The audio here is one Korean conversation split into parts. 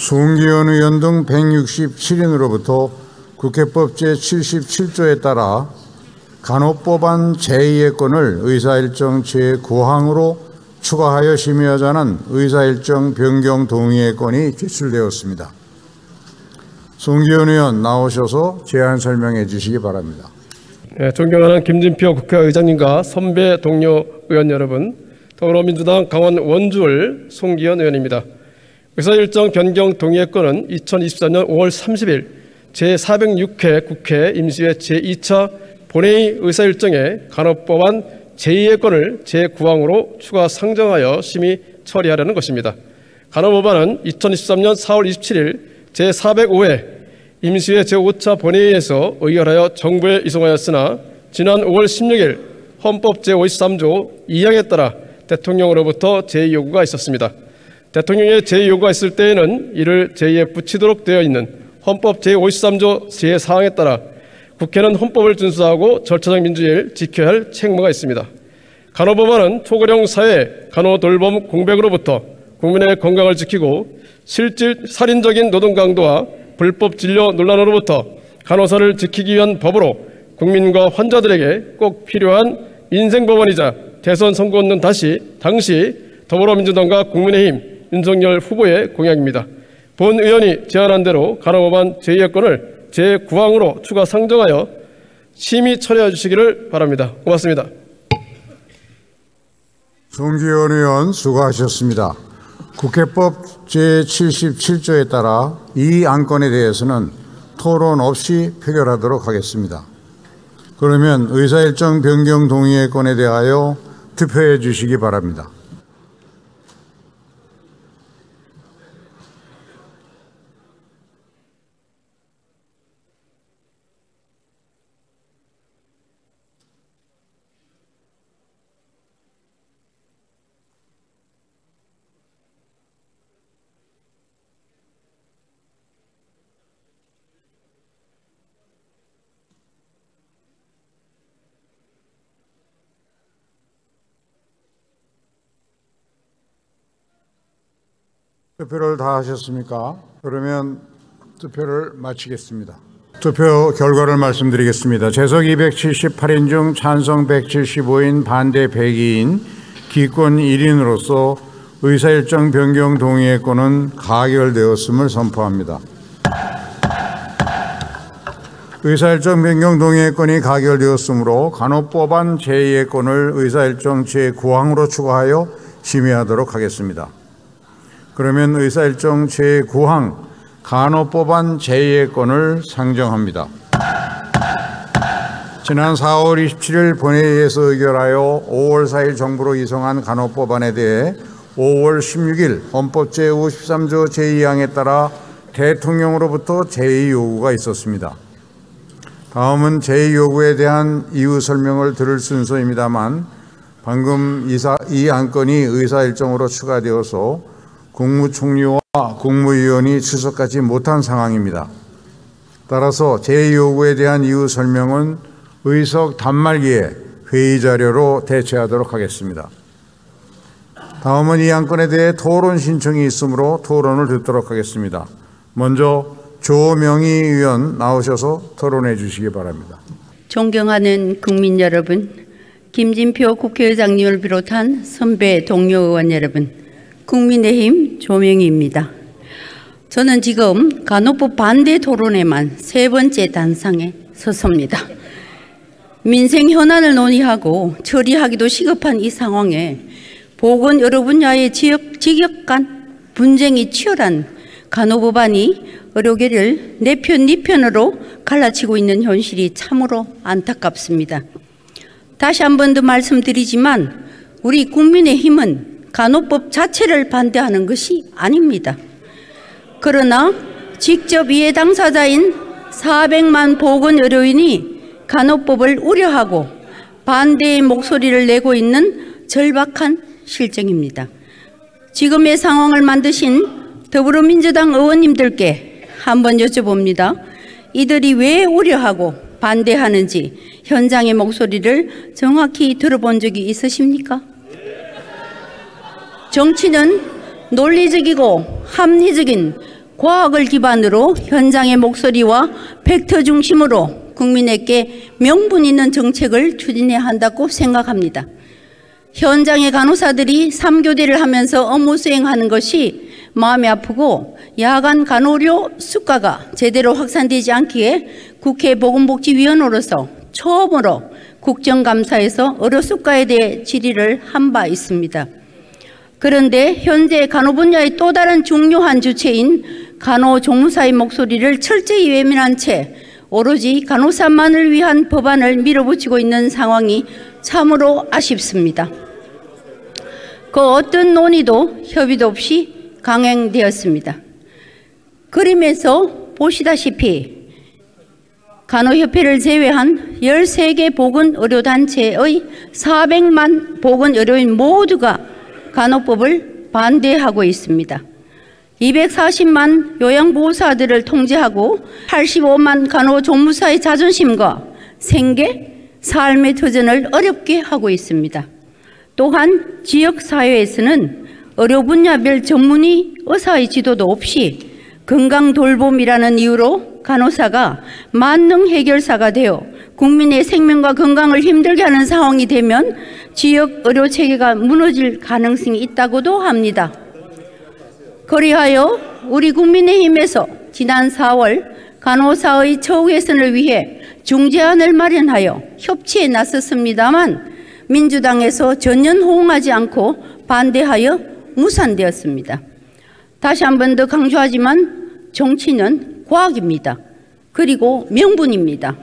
송기현 의원 등 167인으로부터 국회법 제77조에 따라 간호법안 제2의 건을 의사일정 제9항으로 추가하여 심의하자는 의사일정 변경 동의의 건이 제출되었습니다. 송기현 의원 나오셔서 제안 설명해 주시기 바랍니다. 네, 존경하는 김진표 국회의장님과 선배 동료 의원 여러분, 더불어민주당 강원 원주을 송기현 의원입니다. 의사일정 변경 동의의 건은 2024년 5월 30일 제406회 국회 임시회 제2차 본회의 의사일정에 간호법안 제2의 건을 제9항으로 추가 상정하여 심의 처리하려는 것입니다. 간호법안은 2023년 4월 27일 제405회 임시회 제5차 본회의에서 의결하여 정부에 이송하였으나 지난 5월 16일 헌법 제53조 2항에 따라 대통령으로부터 제2요구가 있었습니다. 대통령의 제2요구가 있을 때에는 이를 제2에 붙이도록 되어 있는 헌법 제53조 제4항에 따라 국회는 헌법을 준수하고 절차적 민주주의를 지켜야 할 책무가 있습니다. 간호법안은 초고령 사회 간호돌봄 공백으로부터 국민의 건강을 지키고 실질 살인적인 노동 강도와 불법 진료 논란으로부터 간호사를 지키기 위한 법으로 국민과 환자들에게 꼭 필요한 민생법안이자 대선 선거는 당시 더불어민주당과 국민의힘 윤석열 후보의 공약입니다. 본 의원이 제안한 대로 간호법안 제2의 건을 제9항으로 추가 상정하여 심의 처리해 주시기를 바랍니다. 고맙습니다. 송기현 의원 수고하셨습니다. 국회법 제77조에 따라 이 안건에 대해서는 토론 없이 표결하도록 하겠습니다. 그러면 의사일정 변경 동의의 건에 대하여 투표해 주시기 바랍니다. 투표를 다 하셨습니까? 그러면 투표를 마치겠습니다. 투표 결과를 말씀드리겠습니다. 재석 278인 중 찬성 175인, 반대 102인, 기권 1인으로서 의사일정 변경 동의의 건은 가결되었음을 선포합니다. 의사일정 변경 동의의 건이 가결되었으므로 간호법안 제2의 건을 의사일정 제9항으로 추가하여 심의하도록 하겠습니다. 그러면 의사일정 제9항 간호법안 제2의 건을 상정합니다. 지난 4월 27일 본회의에서 의결하여 5월 4일 정부로 이송한 간호법안에 대해 5월 16일 헌법 제53조 제2항에 따라 대통령으로부터 제2요구가 있었습니다. 다음은 제2요구에 대한 이유 설명을 들을 순서입니다만 방금 이 안건이 의사일정으로 추가되어서 국무총리와 국무위원이 출석하지 못한 상황입니다. 따라서 제2요구에 대한 이유 설명은 의석 단말기에 회의 자료로 대체하도록 하겠습니다. 다음은 이 안건에 대해 토론 신청이 있으므로 토론을 듣도록 하겠습니다. 먼저 조명희 의원 나오셔서 토론해 주시기 바랍니다. 존경하는 국민 여러분, 김진표 국회의장님을 비롯한 선배 동료 의원 여러분, 국민의힘 조명희입니다. 저는 지금 간호법 반대 토론에만 3번째 단상에 섰습니다. 민생 현안을 논의하고 처리하기도 시급한 이 상황에 보건 여러 분야의 직역간 분쟁이 치열한 간호법안이 의료계를 내 편, 네 편으로 갈라치고 있는 현실이 참으로 안타깝습니다. 다시 한 번 더 말씀드리지만 우리 국민의힘은 간호법 자체를 반대하는 것이 아닙니다. 그러나 직접 이해 당사자인 400만 보건의료인이 간호법을 우려하고 반대의 목소리를 내고 있는 절박한 실정입니다. 지금의 상황을 만드신 더불어민주당 의원님들께 한번 여쭤봅니다. 이들이 왜 우려하고 반대하는지 현장의 목소리를 정확히 들어본 적이 있으십니까? 정치는 논리적이고 합리적인 과학을 기반으로 현장의 목소리와 팩트 중심으로 국민에게 명분 있는 정책을 추진해야 한다고 생각합니다. 현장의 간호사들이 3교대를 하면서 업무 수행하는 것이 마음이 아프고 야간 간호료 수가가 제대로 확산되지 않기에 국회 보건복지위원으로서 처음으로 국정감사에서 의료 수가에 대해 질의를 한 바 있습니다. 그런데 현재 간호 분야의 또 다른 중요한 주체인 간호조무사의 목소리를 철저히 외면한 채 오로지 간호사만을 위한 법안을 밀어붙이고 있는 상황이 참으로 아쉽습니다. 그 어떤 논의도 협의도 없이 강행되었습니다. 그림에서 보시다시피 간호협회를 제외한 13개 보건의료단체의 400만 보건의료인 모두가 간호법을 반대하고 있습니다. 240만 요양보호사들을 통제하고 85만 간호조무사의 자존심과 생계, 삶의 도전을 어렵게 하고 있습니다. 또한 지역사회에서는 의료 분야별 전문의 의사의 지도도 없이 건강돌봄이라는 이유로 간호사가 만능 해결사가 되어 국민의 생명과 건강을 힘들게 하는 상황이 되면 지역 의료체계가 무너질 가능성이 있다고도 합니다. 그리하여 우리 국민의힘에서 지난 4월 간호사의 처우 개선을 위해 중재안을 마련하여 협치에 나섰습니다만 민주당에서 전혀 호응하지 않고 반대하여 무산되었습니다. 다시 한 번 더 강조하지만 정치는 과학입니다. 그리고 명분입니다.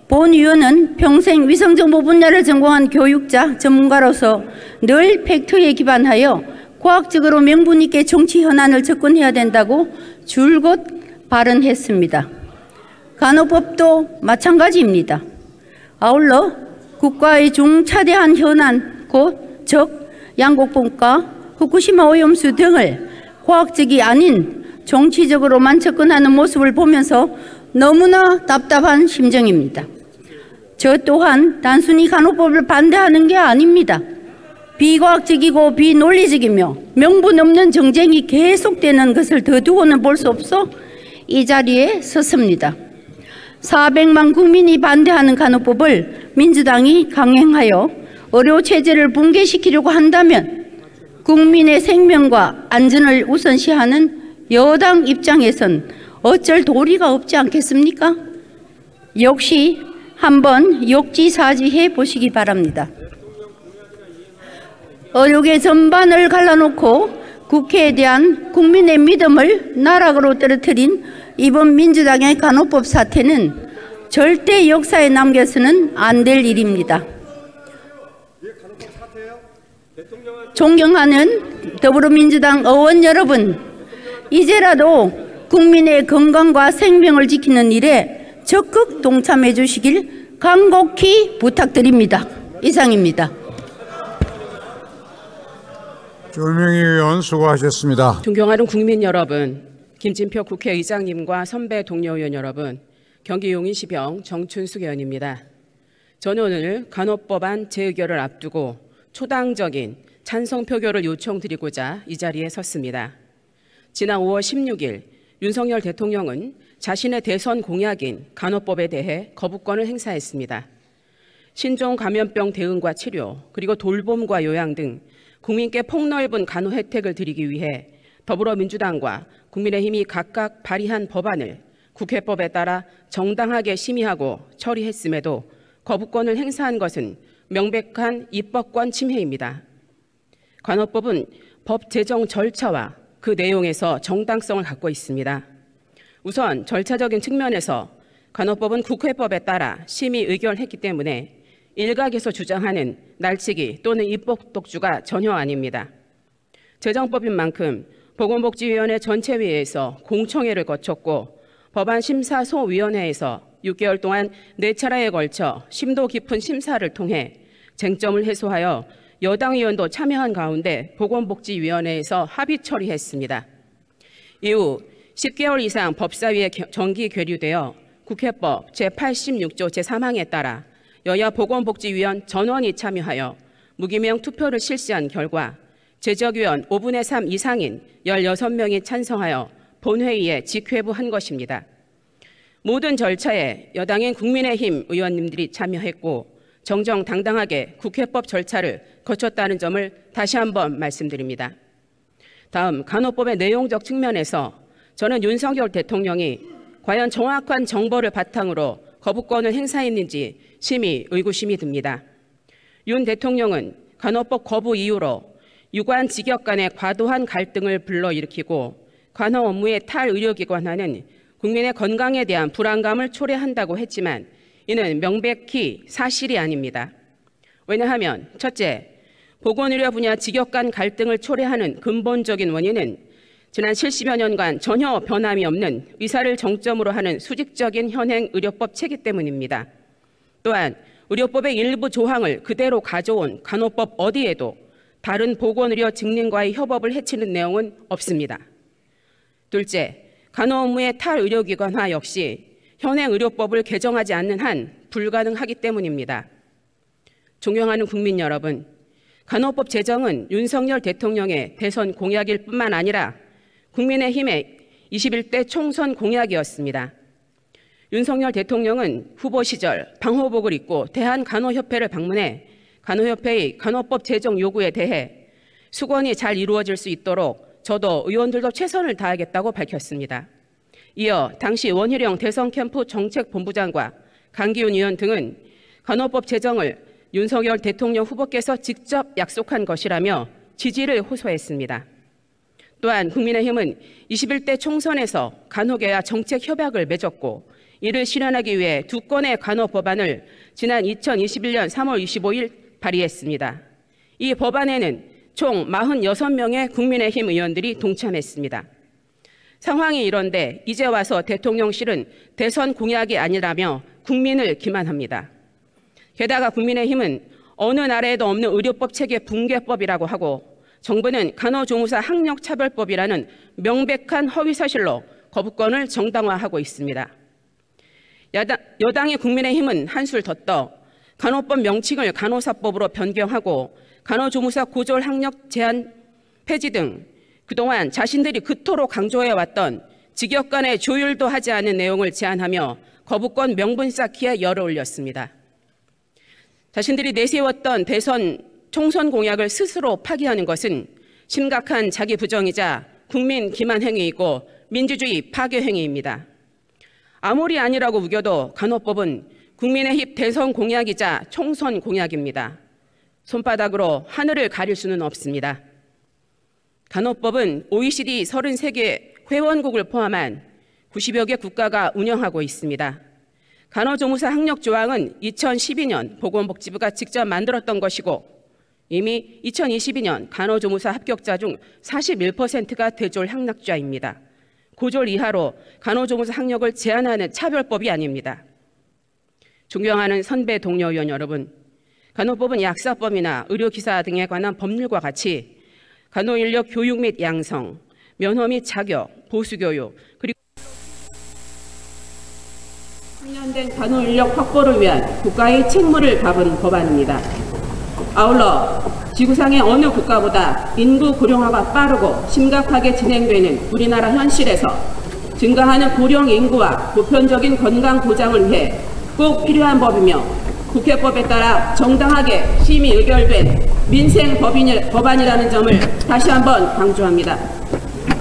본 의원은 평생 위성정보 분야를 전공한 교육자, 전문가로서 늘 팩트에 기반하여 과학적으로 명분 있게 정치 현안을 접근해야 된다고 줄곧 발언했습니다. 간호법도 마찬가지입니다. 아울러 국가의 중차대한 현안, 즉 양곡분과 후쿠시마 오염수 등을 과학적이 아닌 정치적으로만 접근하는 모습을 보면서 너무나 답답한 심정입니다. 저 또한 단순히 간호법을 반대하는 게 아닙니다. 비과학적이고 비논리적이며 명분 없는 정쟁이 계속되는 것을 더 두고는 볼 수 없어 이 자리에 섰습니다. 400만 국민이 반대하는 간호법을 민주당이 강행하여 의료체제를 붕괴시키려고 한다면 국민의 생명과 안전을 우선시하는 여당 입장에선 어쩔 도리가 없지 않겠습니까? 역시 한번 역지사지해 보시기 바랍니다. 의료계 전반을 갈라놓고 국회에 대한 국민의 믿음을 나락으로 떨어뜨린 이번 민주당의 간호법 사태는 절대 역사에 남겨서는 안 될 일입니다. 존경하는 더불어민주당 의원 여러분, 이제라도 국민의 건강과 생명을 지키는 일에 적극 동참해 주시길 간곡히 부탁드립니다. 이상입니다. 조명희 의원 수고하셨습니다. 존경하는 국민 여러분, 김진표 국회의장님과 선배 동료 의원 여러분, 경기 용인시병 정춘숙 의원입니다. 저는 오늘 간호법안 재의결을 앞두고 초당적인 찬성 표결을 요청드리고자 이 자리에 섰습니다. 지난 5월 16일 윤석열 대통령은 자신의 대선 공약인 간호법에 대해 거부권을 행사했습니다. 신종 감염병 대응과 치료, 그리고 돌봄과 요양 등 국민께 폭넓은 간호 혜택을 드리기 위해 더불어민주당과 국민의힘이 각각 발의한 법안을 국회법에 따라 정당하게 심의하고 처리했음에도 거부권을 행사한 것은 명백한 입법권 침해입니다. 간호법은 법 제정 절차와 그 내용에서 정당성을 갖고 있습니다. 우선 절차적인 측면에서 간호법은 국회법에 따라 심의 의결했기 때문에 일각에서 주장하는 날치기 또는 입법 독주가 전혀 아닙니다. 제정법인 만큼 보건복지위원회 전체회의에서 공청회를 거쳤고 법안심사소위원회에서 6개월 동안 4차례에 걸쳐 심도 깊은 심사를 통해 쟁점을 해소하여 여당 의원도 참여한 가운데 보건복지위원회에서 합의 처리했습니다. 이후 10개월 이상 법사위에 정기 계류되어 국회법 제86조 제3항에 따라 여야 보건복지위원 전원이 참여하여 무기명 투표를 실시한 결과 제적위원 5분의 3 이상인 16명이 찬성하여 본회의에 직회부한 것입니다. 모든 절차에 여당인 국민의힘 의원님들이 참여했고 정정당당하게 국회법 절차를 거쳤다는 점을 다시 한번 말씀드립니다. 다음, 간호법의 내용적 측면에서 저는 윤석열 대통령이 과연 정확한 정보를 바탕으로 거부권을 행사했는지 심히 의구심이 듭니다. 윤 대통령은 간호법 거부 이유로 유관 직역 간의 과도한 갈등을 불러일으키고 간호 업무의 탈의료기관화는 국민의 건강에 대한 불안감을 초래한다고 했지만 이는 명백히 사실이 아닙니다. 왜냐하면 첫째, 보건의료 분야 직역 간 갈등을 초래하는 근본적인 원인은 지난 70여 년간 전혀 변함이 없는 의사를 정점으로 하는 수직적인 현행 의료법 체계 때문입니다. 또한 의료법의 일부 조항을 그대로 가져온 간호법 어디에도 다른 보건의료 직능과의 협업을 해치는 내용은 없습니다. 둘째, 간호 업무의 탈의료기관화 역시 현행 의료법을 개정하지 않는 한 불가능하기 때문입니다. 존경하는 국민 여러분, 간호법 제정은 윤석열 대통령의 대선 공약일 뿐만 아니라 국민의힘의 21대 총선 공약이었습니다. 윤석열 대통령은 후보 시절 방호복을 입고 대한간호협회를 방문해 간호협회의 간호법 제정 요구에 대해 수건이 잘 이루어질 수 있도록 저도 의원들도 최선을 다하겠다고 밝혔습니다. 이어 당시 원희룡 대선 캠프 정책본부장과 강기훈 의원 등은 간호법 제정을 윤석열 대통령 후보께서 직접 약속한 것이라며 지지를 호소했습니다. 또한 국민의힘은 21대 총선에서 간호계와 정책협약을 맺었고 이를 실현하기 위해 두 건의 간호법안을 지난 2021년 3월 25일 발의했습니다. 이 법안에는 총 46명의 국민의힘 의원들이 동참했습니다. 상황이 이런데 이제 와서 대통령실은 대선 공약이 아니라며 국민을 기만합니다. 게다가 국민의힘은 어느 나라에도 없는 의료법 체계 붕괴법이라고 하고 정부는 간호조무사 학력차별법이라는 명백한 허위사실로 거부권을 정당화하고 있습니다. 여당의 국민의힘은 한술 더 떠 간호법 명칭을 간호사법으로 변경하고 간호조무사 고졸 학력 제한 폐지 등 그동안 자신들이 그토록 강조해왔던 직역 간의 조율도 하지 않은 내용을 제안하며 거부권 명분 쌓기에 열을 올렸습니다. 자신들이 내세웠던 대선 총선 공약을 스스로 파기하는 것은 심각한 자기 부정이자 국민 기만 행위이고 민주주의 파괴 행위입니다. 아무리 아니라고 우겨도 간호법은 국민의힘 대선 공약이자 총선 공약입니다. 손바닥으로 하늘을 가릴 수는 없습니다. 간호법은 OECD 33개 회원국을 포함한 90여 개 국가가 운영하고 있습니다. 간호조무사 학력 조항은 2012년 보건복지부가 직접 만들었던 것이고 이미 2022년 간호조무사 합격자 중 41%가 대졸 학력자입니다. 고졸 이하로 간호조무사 학력을 제한하는 차별법이 아닙니다. 존경하는 선배 동료 의원 여러분, 간호법은 약사법이나 의료기사 등에 관한 법률과 같이 간호인력 교육 및 양성, 면허 및 자격, 보수교육, 그리고 숙련된 간호인력 확보를 위한 국가의 책무를 담은 법안입니다. 아울러 지구상의 어느 국가보다 인구 고령화가 빠르고 심각하게 진행되는 우리나라 현실에서 증가하는 고령 인구와 보편적인 건강 보장을 위해 꼭 필요한 법이며 국회법에 따라 정당하게 심의 의결된 민생 법안이라는 점을 다시 한번 강조합니다.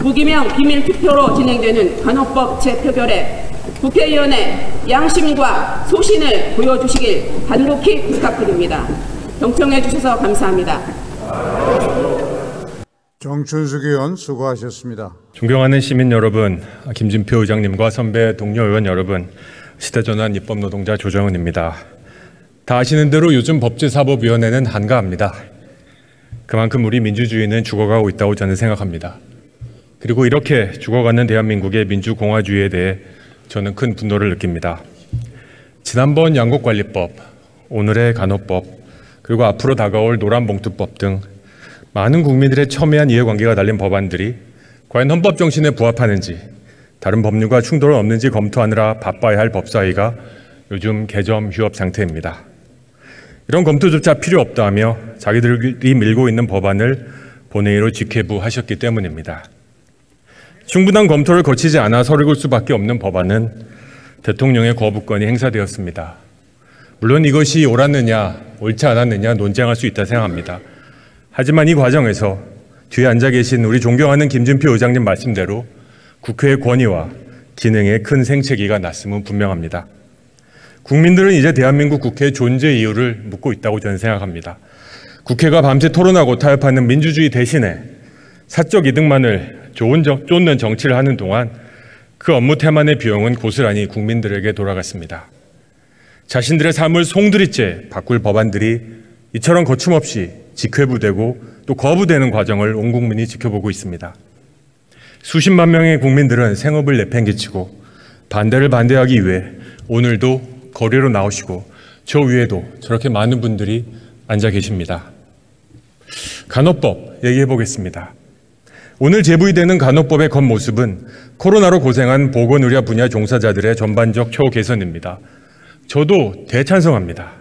무기명 비밀 투표로 진행되는 간호법 재표결에 국회의원의 양심과 소신을 보여주시길 간곡히 부탁드립니다. 경청해 주셔서 감사합니다. 정춘숙 의원 수고하셨습니다. 존경하는 시민 여러분, 김진표 의장님과 선배 동료 의원 여러분, 시대전환 입법노동자 조정은입니다. 다 아시는 대로 요즘 법제사법위원회는 한가합니다. 그만큼 우리 민주주의는 죽어가고 있다고 저는 생각합니다. 그리고 이렇게 죽어가는 대한민국의 민주공화주의에 대해 저는 큰 분노를 느낍니다. 지난번 양곡관리법, 오늘의 간호법, 그리고 앞으로 다가올 노란봉투법 등 많은 국민들의 첨예한 이해관계가 달린 법안들이 과연 헌법 정신에 부합하는지 다른 법률과 충돌은 없는지 검토하느라 바빠야 할 법사위가 요즘 개점 휴업 상태입니다. 이런 검토조차 필요 없다며 자기들이 밀고 있는 법안을 본회의로 직회부하셨기 때문입니다. 충분한 검토를 거치지 않아 서력을 수밖에 없는 법안은 대통령의 거부권이 행사되었습니다. 물론 이것이 옳았느냐 옳지 않았느냐 논쟁할 수 있다 생각합니다. 하지만 이 과정에서 뒤에 앉아 계신 우리 존경하는 김진표 의장님 말씀대로 국회의 권위와 기능에 큰 생채기가 났음은 분명합니다. 국민들은 이제 대한민국 국회의 존재 이유를 묻고 있다고 저는 생각합니다. 국회가 밤새 토론하고 타협하는 민주주의 대신에 사적 이득만을 쫓는 정치를 하는 동안 그 업무 태만의 비용은 고스란히 국민들에게 돌아갔습니다. 자신들의 삶을 송두리째 바꿀 법안들이 이처럼 거침없이 직회부되고 또 거부되는 과정을 온 국민이 지켜보고 있습니다. 수십만 명의 국민들은 생업을 내팽개치고 반대를 반대하기 위해 오늘도 거리로 나오시고 저 위에도 저렇게 많은 분들이 앉아 계십니다. 간호법 얘기해 보겠습니다. 오늘 제부되는 간호법의 겉모습은 코로나로 고생한 보건의료 분야 종사자들의 전반적 처우 개선입니다. 저도 대찬성합니다.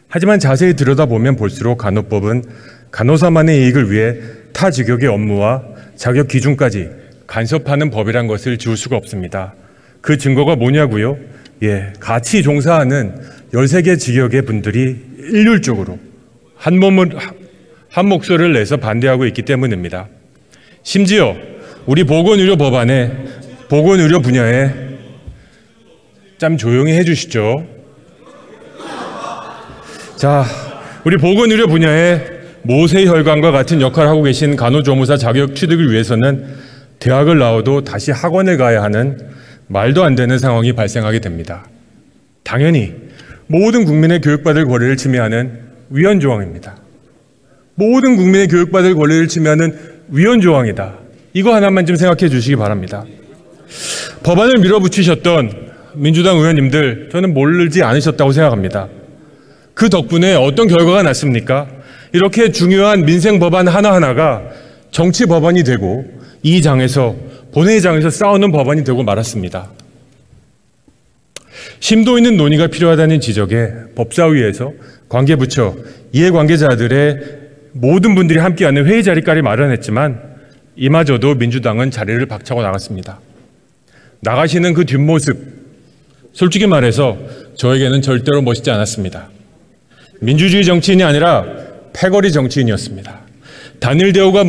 하지만 자세히 들여다보면 볼수록 간호법은 간호사만의 이익을 위해 타 직역의 업무와 자격 기준까지 간섭하는 법이란 것을 지울 수가 없습니다. 그 증거가 뭐냐고요? 같이 종사하는 13개 직역의 분들이 일률적으로 한 목소리를 내서 반대하고 있기 때문입니다. 심지어 우리 보건의료 법안에 보건의료 분야에 좀 조용히 해주시죠. 자, 우리 보건의료 분야에 모세혈관과 같은 역할을 하고 계신 간호조무사 자격 취득을 위해서는 대학을 나와도 다시 학원을 가야 하는 말도 안 되는 상황이 발생하게 됩니다. 당연히 모든 국민의 교육받을 권리를 침해하는 위헌 조항입니다. 모든 국민의 교육받을 권리를 침해하는 위헌 조항이다. 이거 하나만 좀 생각해 주시기 바랍니다. 법안을 밀어붙이셨던 민주당 의원님들, 저는 모르지 않으셨다고 생각합니다. 그 덕분에 어떤 결과가 났습니까? 이렇게 중요한 민생 법안 하나하나가 정치 법안이 되고 이 장에서 본회의장에서 싸우는 법안이 되고 말았습니다. 심도 있는 논의가 필요하다는 지적에 법사위에서 관계부처, 이해관계자들의 모든 분들이 함께하는 회의 자리까지 마련했지만 이마저도 민주당은 자리를 박차고 나갔습니다. 나가시는 그 뒷모습, 솔직히 말해서 저에게는 절대로 멋있지 않았습니다. 민주주의 정치인이 아니라 패거리 정치인이었습니다. 단일 대우가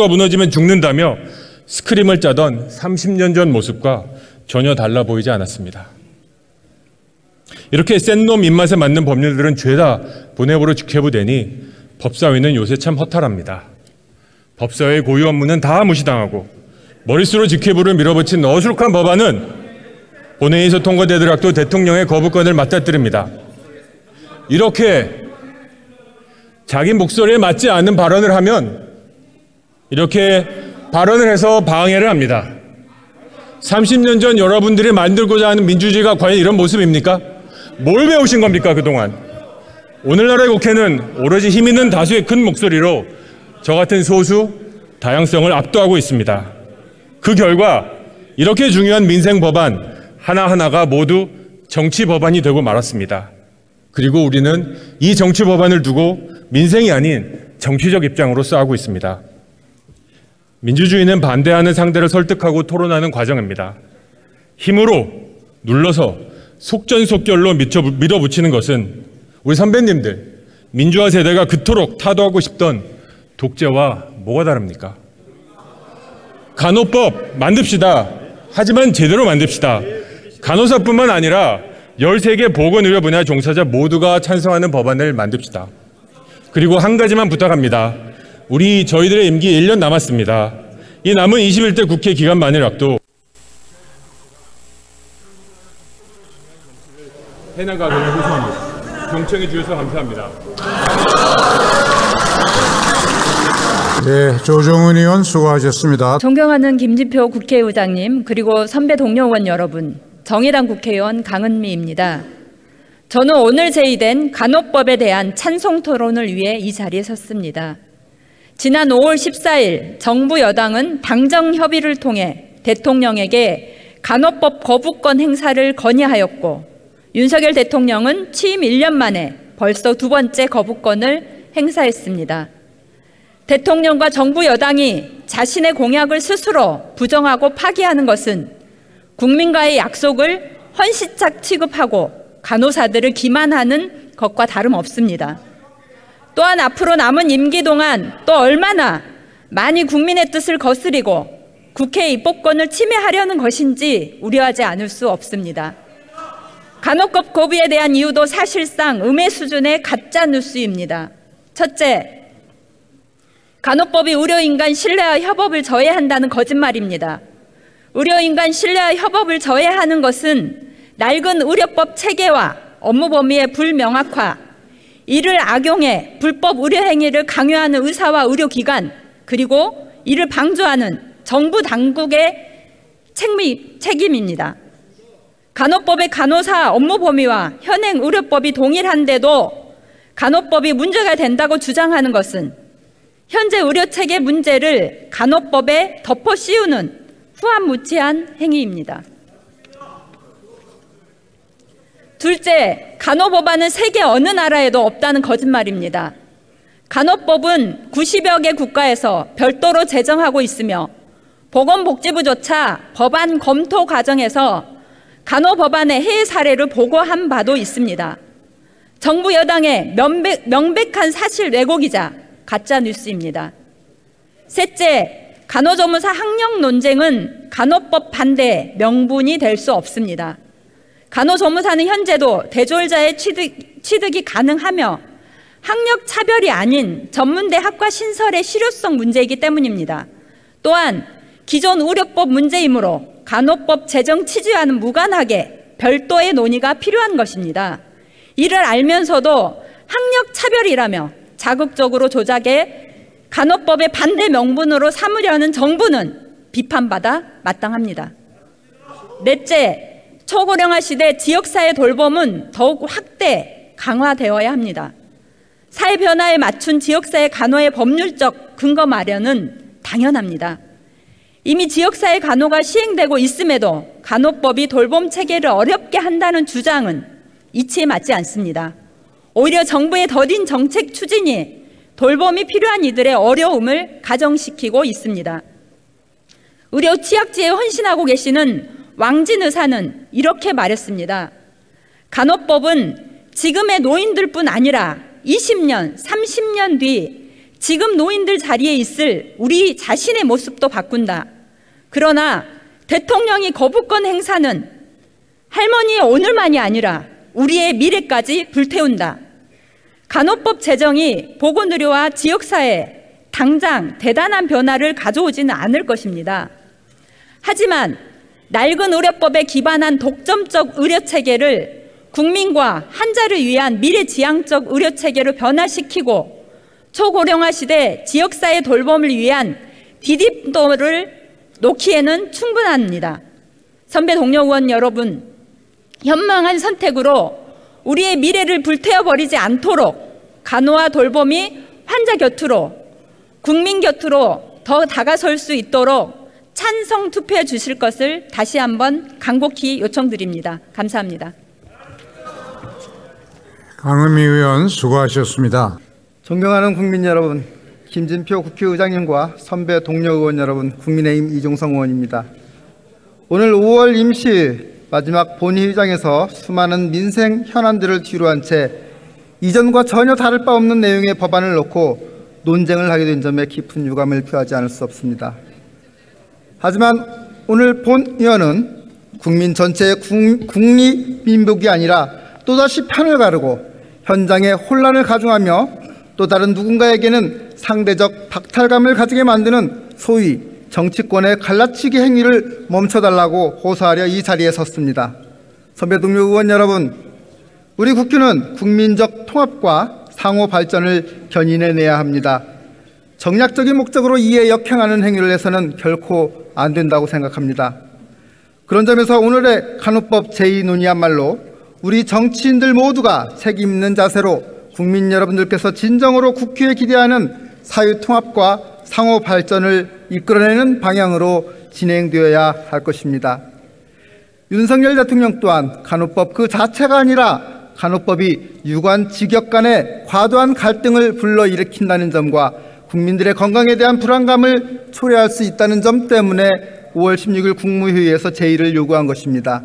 무너지면 죽는다며 스크림을 짜던 30년 전 모습과 전혀 달라 보이지 않았습니다. 이렇게 센 놈 입맛에 맞는 법률들은 죄다 본회의로 직회부되니 법사위는 요새 참 허탈합니다. 법사위의 고유 업무는 다 무시당하고 머릿수로 직회부를 밀어붙인 어수룩한 법안은 본회의에서 통과되더라도 대통령의 거부권을 맞닥뜨립니다. 이렇게 자기 목소리에 맞지 않는 발언을 하면 이렇게 발언을 해서 방해를 합니다. 30년 전 여러분들이 만들고자 하는 민주주의가 과연 이런 모습입니까? 뭘 배우신 겁니까 그동안? 오늘날의 국회는 오로지 힘 있는 다수의 큰 목소리로 저 같은 소수, 다양성을 압도하고 있습니다. 그 결과 이렇게 중요한 민생 법안 하나하나가 모두 정치 법안이 되고 말았습니다. 그리고 우리는 이 정치 법안을 두고 민생이 아닌 정치적 입장으로 싸우고 있습니다. 민주주의는 반대하는 상대를 설득하고 토론하는 과정입니다. 힘으로 눌러서 속전속결로 밀어붙이는 것은 우리 선배님들, 민주화 세대가 그토록 타도하고 싶던 독재와 뭐가 다릅니까? 간호법 만듭시다. 하지만 제대로 만듭시다. 간호사뿐만 아니라 13개 보건의료 분야 종사자 모두가 찬성하는 법안을 만듭시다. 그리고 한 가지만 부탁합니다. 저희들의 임기 1년 남았습니다. 이 남은 21대 국회 기간만이라도 해나가기를 호소합니다. 경청해 주셔서 감사합니다. 네, 조정은 의원 수고하셨습니다. 존경하는 김진표 국회의장님, 그리고 선배 동료 의원 여러분, 정의당 국회의원 강은미입니다. 저는 오늘 제의된 간호법에 대한 찬송 토론을 위해 이 자리에 섰습니다. 지난 5월 14일 정부 여당은 당정 협의를 통해 대통령에게 간호법 거부권 행사를 건의하였고 윤석열 대통령은 취임 1년 만에 벌써 두 번째 거부권을 행사했습니다. 대통령과 정부 여당이 자신의 공약을 스스로 부정하고 파기하는 것은 국민과의 약속을 헌시작 취급하고 간호사들을 기만하는 것과 다름없습니다. 또한 앞으로 남은 임기 동안 또 얼마나 많이 국민의 뜻을 거스리고 국회 입법권을 침해하려는 것인지 우려하지 않을 수 없습니다. 간호법 거부에 대한 이유도 사실상 음해 수준의 가짜 뉴스입니다. 첫째, 간호법이 의료인간 신뢰와 협업을 저해한다는 거짓말입니다. 의료인간 신뢰와 협업을 저해하는 것은 낡은 의료법 체계와 업무 범위의 불명확화, 이를 악용해 불법 의료 행위를 강요하는 의사와 의료기관, 그리고 이를 방조하는 정부 당국의 책임입니다. 간호법의 간호사 업무 범위와 현행 의료법이 동일한데도 간호법이 문제가 된다고 주장하는 것은 현재 의료체계 문제를 간호법에 덮어 씌우는 후안무치한 행위입니다. 둘째, 간호법안은 세계 어느 나라에도 없다는 거짓말입니다. 간호법은 90여 개 국가에서 별도로 제정하고 있으며 보건복지부조차 법안 검토 과정에서 간호법안의 해외 사례를 보고한 바도 있습니다. 정부 여당의 명백한 사실 왜곡이자 가짜 뉴스입니다. 셋째, 간호조무사 학력 논쟁은 간호법 반대의 명분이 될 수 없습니다. 간호조무사는 현재도 대졸자의 취득이 가능하며 학력 차별이 아닌 전문대 학과 신설의 실효성 문제이기 때문입니다. 또한 기존 의료법 문제이므로 간호법 제정 취지와는 무관하게 별도의 논의가 필요한 것입니다. 이를 알면서도 학력 차별이라며 자극적으로 조작해 간호법의 반대 명분으로 삼으려는 정부는 비판받아 마땅합니다. 넷째, 초고령화 시대 지역사회 돌봄은 더욱 확대, 강화되어야 합니다. 사회 변화에 맞춘 지역사회 간호의 법률적 근거 마련은 당연합니다. 이미 지역사회 간호가 시행되고 있음에도 간호법이 돌봄 체계를 어렵게 한다는 주장은 이치에 맞지 않습니다. 오히려 정부의 더딘 정책 추진이 돌봄이 필요한 이들의 어려움을 가정시키고 있습니다. 의료 취약지에 헌신하고 계시는 왕진 의사는 이렇게 말했습니다. 간호법은 지금의 노인들뿐 아니라 20년, 30년 뒤 지금 노인들 자리에 있을 우리 자신의 모습도 바꾼다. 그러나 대통령이 거부권 행사는 할머니의 오늘만이 아니라 우리의 미래까지 불태운다. 간호법 제정이 보건의료와 지역사회에 당장 대단한 변화를 가져오지는 않을 것입니다. 하지만 낡은 의료법에 기반한 독점적 의료체계를 국민과 환자를 위한 미래지향적 의료체계로 변화시키고 초고령화 시대 지역사회 돌봄을 위한 디딤돌을 놓기에는 충분합니다. 선배 동료 의원 여러분, 현명한 선택으로 우리의 미래를 불태워버리지 않도록 간호와 돌봄이 환자 곁으로, 국민 곁으로 더 다가설 수 있도록 찬성 투표해 주실 것을 다시 한번 간곡히 요청드립니다. 감사합니다. 강은미 의원 수고하셨습니다. 존경하는 국민 여러분, 김진표 국회의장님과 선배 동료 의원 여러분, 국민의힘 이종성 의원입니다. 오늘 5월 임시 마지막 본회의장에서 수많은 민생 현안들을 뒤로한 채 이전과 전혀 다를 바 없는 내용의 법안을 놓고 논쟁을 하게 된 점에 깊은 유감을 표하지 않을 수 없습니다. 하지만 오늘 본의원은 국민 전체의 국리민복이 아니라 또다시 판을 가르고 현장에 혼란을 가중하며 또 다른 누군가에게는 상대적 박탈감을 가지게 만드는 소위 정치권의 갈라치기 행위를 멈춰달라고 호소하려 이 자리에 섰습니다. 선배 동료 의원 여러분, 우리 국회는 국민적 통합과 상호 발전을 견인해내야 합니다. 정략적인 목적으로 이에 역행하는 행위를 해서는 결코 안 된다고 생각합니다. 그런 점에서 오늘의 간호법 제2논의야말로 우리 정치인들 모두가 책임 있는 자세로 국민 여러분들께서 진정으로 국회에 기대하는 사회통합과 상호 발전을 이끌어내는 방향으로 진행되어야 할 것입니다. 윤석열 대통령 또한 간호법 그 자체가 아니라 간호법이 유관 직역 간의 과도한 갈등을 불러일으킨다는 점과 국민들의 건강에 대한 불안감을 초래할 수 있다는 점 때문에 5월 16일 국무회의에서 제의를 요구한 것입니다.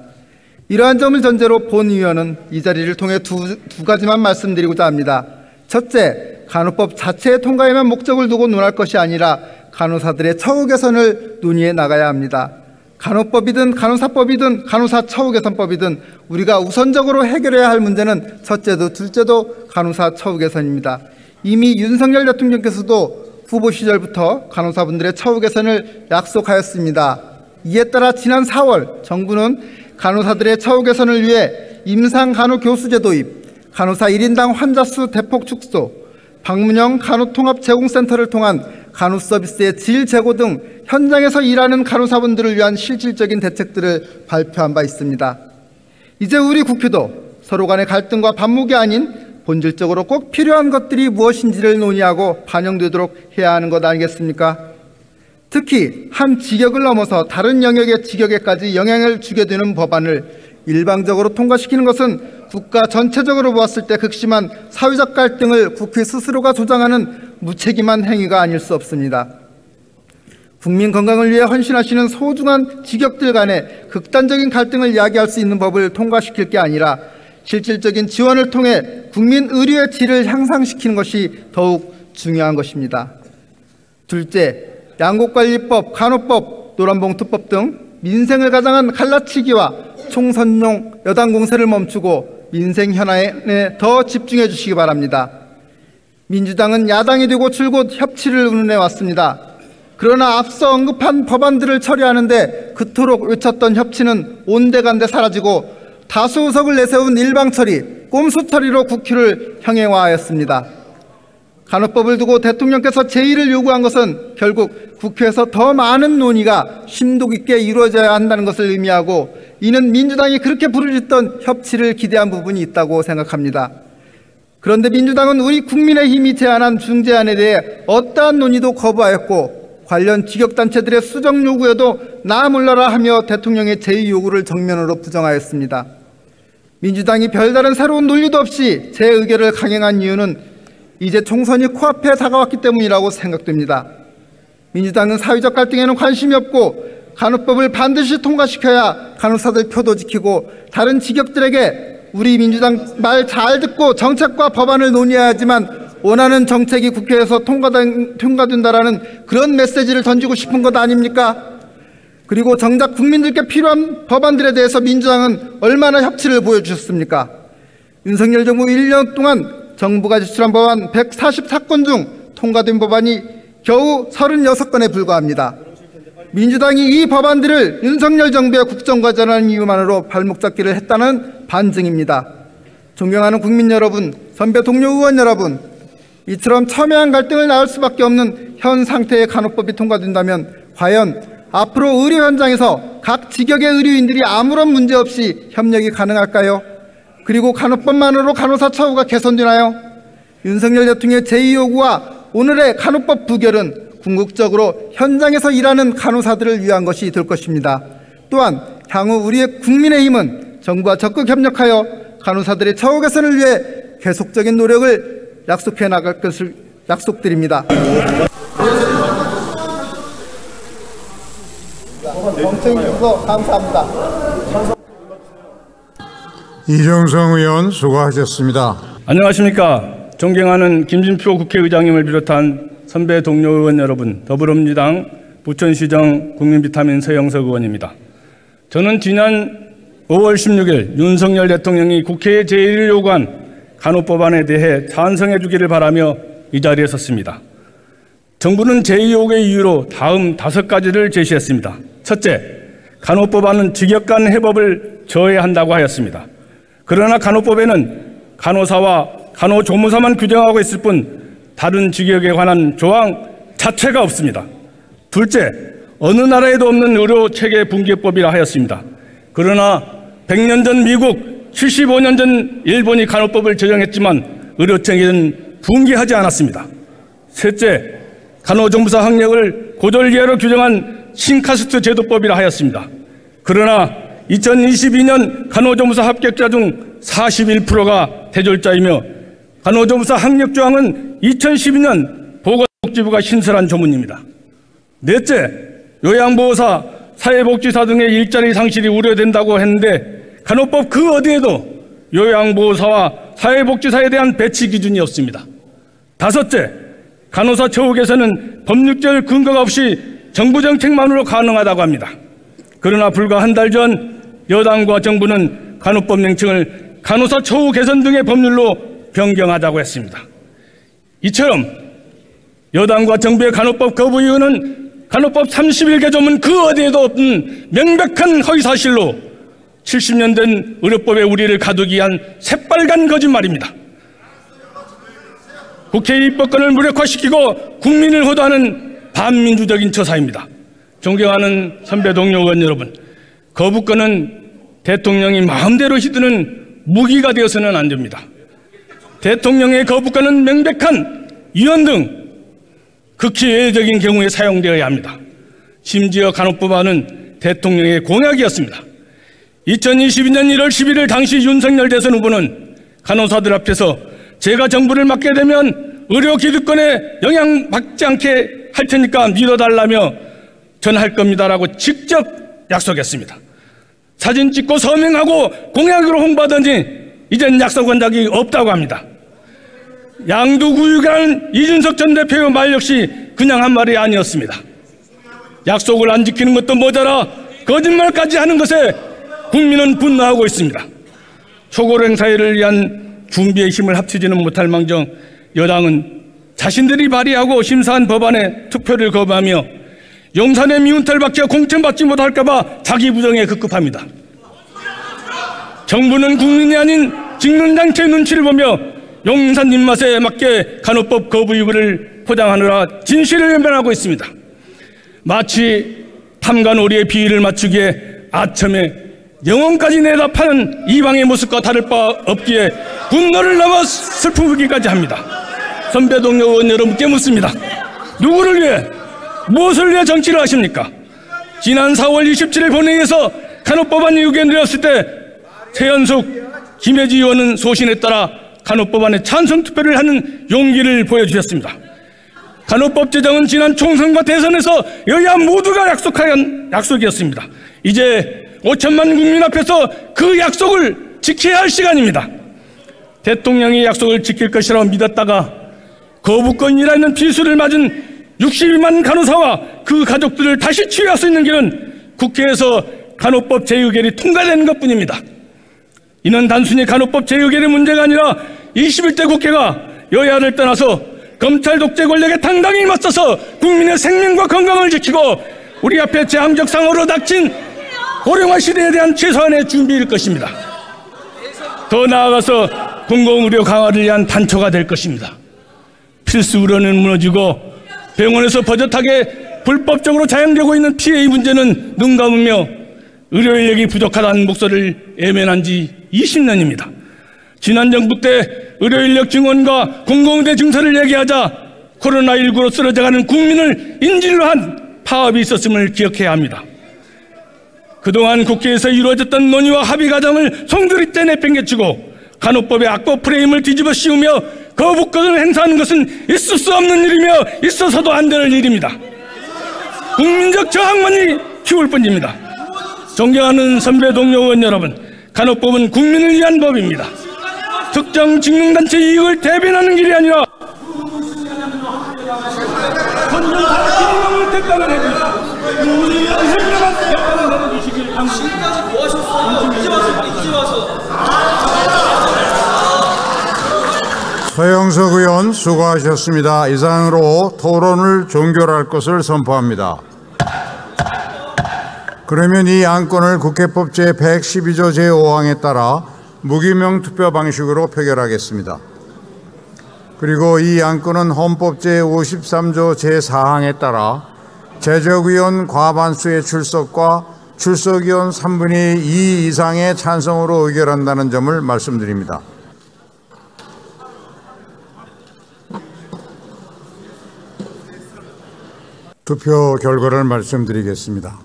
이러한 점을 전제로 본위원은 이 자리를 통해 두 가지만 말씀드리고자 합니다. 첫째, 간호법 자체의 통과에만 목적을 두고 논할 것이 아니라 간호사들의 처우 개선을 논의해 나가야 합니다. 간호법이든 간호사법이든 간호사 처우 개선법이든 우리가 우선적으로 해결해야 할 문제는 첫째도 둘째도 간호사 처우 개선입니다. 이미 윤석열 대통령께서도 후보 시절부터 간호사분들의 처우 개선을 약속하였습니다. 이에 따라 지난 4월 정부는 간호사들의 처우 개선을 위해 임상간호교수제 도입, 간호사 1인당 환자 수 대폭 축소, 방문형 간호통합제공센터를 통한 간호 서비스의 질 제고 등 현장에서 일하는 간호사분들을 위한 실질적인 대책들을 발표한 바 있습니다. 이제 우리 국회도 서로 간의 갈등과 반목이 아닌 본질적으로 꼭 필요한 것들이 무엇인지를 논의하고 반영되도록 해야 하는 것 아니겠습니까? 특히 한 직역을 넘어서 다른 영역의 직역에까지 영향을 주게 되는 법안을 일방적으로 통과시키는 것은 국가 전체적으로 보았을 때 극심한 사회적 갈등을 국회 스스로가 조장하는 무책임한 행위가 아닐 수 없습니다. 국민 건강을 위해 헌신하시는 소중한 직역들 간의 극단적인 갈등을 이야기할 수 있는 법을 통과시킬 게 아니라 실질적인 지원을 통해 국민 의료의 질을 향상시키는 것이 더욱 중요한 것입니다. 둘째, 양곡관리법, 간호법, 노란봉투법 등 민생을 가장한 갈라치기와 총선용 여당 공세를 멈추고 민생 현안에 더 집중해 주시기 바랍니다. 민주당은 야당이 되고 줄곧 협치를 운운해 왔습니다. 그러나 앞서 언급한 법안들을 처리하는데 그토록 외쳤던 협치는 온데간데 사라지고 다수 의석을 내세운 일방처리, 꼼수처리로 국회를 형해화하였습니다. 간호법을 두고 대통령께서 제의를 요구한 것은 결국 국회에서 더 많은 논의가 심도 깊게 이루어져야 한다는 것을 의미하고 이는 민주당이 그렇게 부르짖던 협치를 기대한 부분이 있다고 생각합니다. 그런데 민주당은 우리 국민의힘이 제안한 중재안에 대해 어떠한 논의도 거부하였고 관련 직역단체들의 수정 요구에도 나 몰라라 하며 대통령의 제의 요구를 정면으로 부정하였습니다. 민주당이 별다른 새로운 논리도 없이 제 의견을 강행한 이유는 이제 총선이 코앞에 다가왔기 때문이라고 생각됩니다. 민주당은 사회적 갈등에는 관심이 없고 간호법을 반드시 통과시켜야 간호사들 표도 지키고 다른 직역들에게 우리 민주당 말 잘 듣고 정책과 법안을 논의해야지만 원하는 정책이 국회에서 통과된다라는 그런 메시지를 던지고 싶은 것 아닙니까? 그리고 정작 국민들께 필요한 법안들에 대해서 민주당은 얼마나 협치를 보여주셨습니까? 윤석열 정부 1년 동안 정부가 제출한 법안 144건 중 통과된 법안이 겨우 36건에 불과합니다. 민주당이 이 법안들을 윤석열 정부의 국정과제라는 이유만으로 발목 잡기를 했다는 반증입니다. 존경하는 국민 여러분, 선배 동료 의원 여러분, 이처럼 첨예한 갈등을 낳을 수밖에 없는 현 상태의 간호법이 통과된다면 과연 앞으로 의료 현장에서 각 직역의 의료인들이 아무런 문제 없이 협력이 가능할까요? 그리고 간호법만으로 간호사 처우가 개선되나요? 윤석열 대통령의 제의 요구와 오늘의 간호법 부결은 궁극적으로 현장에서 일하는 간호사들을 위한 것이 될 것입니다. 또한 향후 우리의 국민의힘은 정부와 적극 협력하여 간호사들의 처우 개선을 위해 계속적인 노력을 약속해 나갈 것을 약속드립니다. 정책해 주셔서 감사합니다. 이종성 의원 수고하셨습니다. 안녕하십니까. 존경하는 김진표 국회의장님을 비롯한 선배 동료 의원 여러분, 더불어민주당 부천시정 국민비타민 서영석 의원입니다. 저는 지난 5월 16일 윤석열 대통령이 국회에 제의를 요구한 간호법안에 대해 찬성해 주기를 바라며 이 자리에 섰습니다. 정부는 제의 요구의 이유로 다음 5가지를 제시했습니다. 첫째, 간호법안은 직역 간 해법을 저해한다고 하였습니다. 그러나 간호법에는 간호사와 간호조무사만 규정하고 있을 뿐 다른 직역에 관한 조항 자체가 없습니다. 둘째, 어느 나라에도 없는 의료체계 붕괴법이라 하였습니다. 그러나 100년 전 미국, 75년 전 일본이 간호법을 제정했지만 의료체계는 붕괴하지 않았습니다. 셋째, 간호조무사 학력을 고졸이하로 규정한 신카스트 제도법이라 하였습니다. 그러나 2022년 간호조무사 합격자 중 41%가 대졸자이며 간호조무사 학력 조항은 2012년 보건복지부 보건복지부가 신설한 조문입니다. 넷째, 요양보호사, 사회복지사 등의 일자리 상실이 우려된다고 했는데 간호법 그 어디에도 요양보호사와 사회복지사에 대한 배치 기준이 없습니다. 다섯째, 간호사 처우 개선은 법률적 근거가 없이 정부 정책만으로 가능하다고 합니다. 그러나 불과 한 달 전 여당과 정부는 간호법 명칭을 간호사 처우 개선 등의 법률로 변경하자고 했습니다. 이처럼 여당과 정부의 간호법 거부 이유는 간호법 31개 조문 그 어디에도 없는 명백한 허위사실로 70년 된 의료법에 우리를 가두기 위한 새빨간 거짓말입니다. 국회의 입법권을 무력화시키고 국민을 호도하는 반민주적인 처사입니다. 존경하는 선배 동료 의원 여러분, 거부권은 대통령이 마음대로 휘두르는 무기가 되어서는 안 됩니다. 대통령의 거부권은 명백한 위헌 등 극히 예외적인 경우에 사용되어야 합니다. 심지어 간호법안은 대통령의 공약이었습니다. 2022년 1월 11일 당시 윤석열 대선 후보는 간호사들 앞에서 제가 정부를 맡게 되면 의료 기득권에 영향받지 않게 할 테니까 믿어달라며 전할 겁니다라고 직접 약속했습니다. 사진 찍고 서명하고 공약으로 홍보하더니 이젠 약속한 적이 없다고 합니다. 양두구육이라는 이준석 전 대표의 말 역시 그냥 한 말이 아니었습니다. 약속을 안 지키는 것도 모자라 거짓말까지 하는 것에 국민은 분노하고 있습니다. 초고령 사회를 위한 준비의 힘을 합치지는 못할 망정 여당은 자신들이 발의하고 심사한 법안에 투표를 거부하며 용산의 미운털 박혀 공천받지 못할까 봐 자기 부정에 급급합니다. 정부는 국민이 아닌 직능장치의 눈치를 보며 용산 입맛에 맞게 간호법 거부 이유를 포장하느라 진실을 외면하고 있습니다. 마치 탐관오리의 비위를 맞추기에 아첨에 영혼까지 내다 파는 이방의 모습과 다를 바 없기에 분노를 넘어 슬프기까지 합니다. 선배 동료 의원 여러분께 묻습니다. 누구를 위해 무엇을 위해 정치를 하십니까? 지난 4월 27일 본회의에서 간호법안이 의견드렸을 때 최연숙, 김혜지 의원은 소신에 따라 간호법안에 찬성 투표를 하는 용기를 보여주셨습니다. 간호법 제정은 지난 총선과 대선에서 여야 모두가 약속한 약속이었습니다. 이제 5천만 국민 앞에서 그 약속을 지켜야 할 시간입니다. 대통령이 약속을 지킬 것이라고 믿었다가 거부권이라는 비수를 맞은 62만 간호사와 그 가족들을 다시 치유할 수 있는 길은 국회에서 간호법 재의결이 통과되는 것뿐입니다. 이는 단순히 간호법 재의결의 문제가 아니라 21대 국회가 여야를 떠나서 검찰 독재 권력에 당당히 맞서서 국민의 생명과 건강을 지키고 우리 앞에 재앙적 상황으로 닥친 고령화 시대에 대한 최소한의 준비일 것입니다. 더 나아가서 공공의료 강화를 위한 단초가 될 것입니다. 필수 의료는 무너지고 병원에서 버젓하게 불법적으로 자행되고 있는 피해의 문제는 눈 감으며 의료 인력이 부족하다는 목소리를 외면한 지 20년입니다. 지난 정부 때 의료 인력 증원과 공공의대 증설을 얘기하자 코로나19로 쓰러져가는 국민을 인질로 한 파업이 있었음을 기억해야 합니다. 그동안 국회에서 이루어졌던 논의와 합의 과정을 송두리 때 내팽개치고 간호법의 악보 프레임을 뒤집어 씌우며 거부권을 행사하는 것은 있을 수 없는 일이며 있어서도 안 되는 일입니다. 국민적 저항만이 키울 뿐입니다. 존경하는 선배 동료 의원 여러분, 간호법은 국민을 위한 법입니다. 특정 직능단체 이익을 대변하는 길이 아니라 서영석 의원 수고하셨습니다. 이상으로 토론을 종결할 것을 선포합니다. 그러면 이 안건을 국회법 제112조 제5항에 따라 무기명 투표 방식으로 표결하겠습니다. 그리고 이 안건은 헌법 제53조 제4항에 따라 제적의원 과반수의 출석과 출석의원 3분의 2 이상의 찬성으로 의결한다는 점을 말씀드립니다. 투표 결과를 말씀드리겠습니다.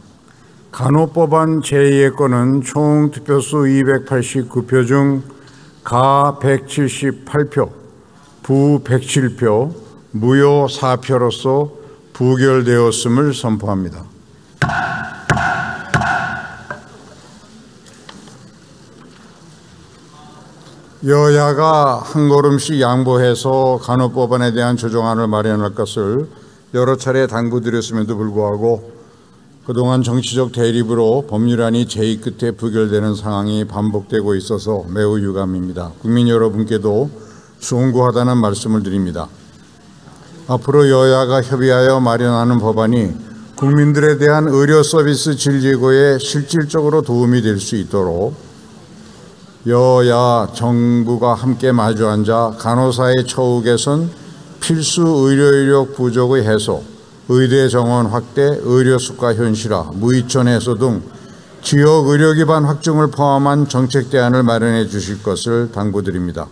간호법안 제2의 건은 총 투표수 289표 중 가 178표, 부 107표, 무효 사표로서 부결되었음을 선포합니다. 여야가 한 걸음씩 양보해서 간호법안에 대한 조정안을 마련할 것을 여러 차례 당부드렸음에도 불구하고 그동안 정치적 대립으로 법률안이 제의 끝에 부결되는 상황이 반복되고 있어서 매우 유감입니다. 국민 여러분께도 송구하다는 말씀을 드립니다. 앞으로 여야가 협의하여 마련하는 법안이 국민들에 대한 의료 서비스 질 제고에 실질적으로 도움이 될 수 있도록 여야 정부가 함께 마주 앉아 간호사의 처우 개선, 필수 의료 인력 부족의 해소, 의대 정원 확대, 의료 수가 현실화, 무이천 해소 등 지역 의료 기반 확충을 포함한 정책 대안을 마련해 주실 것을 당부드립니다.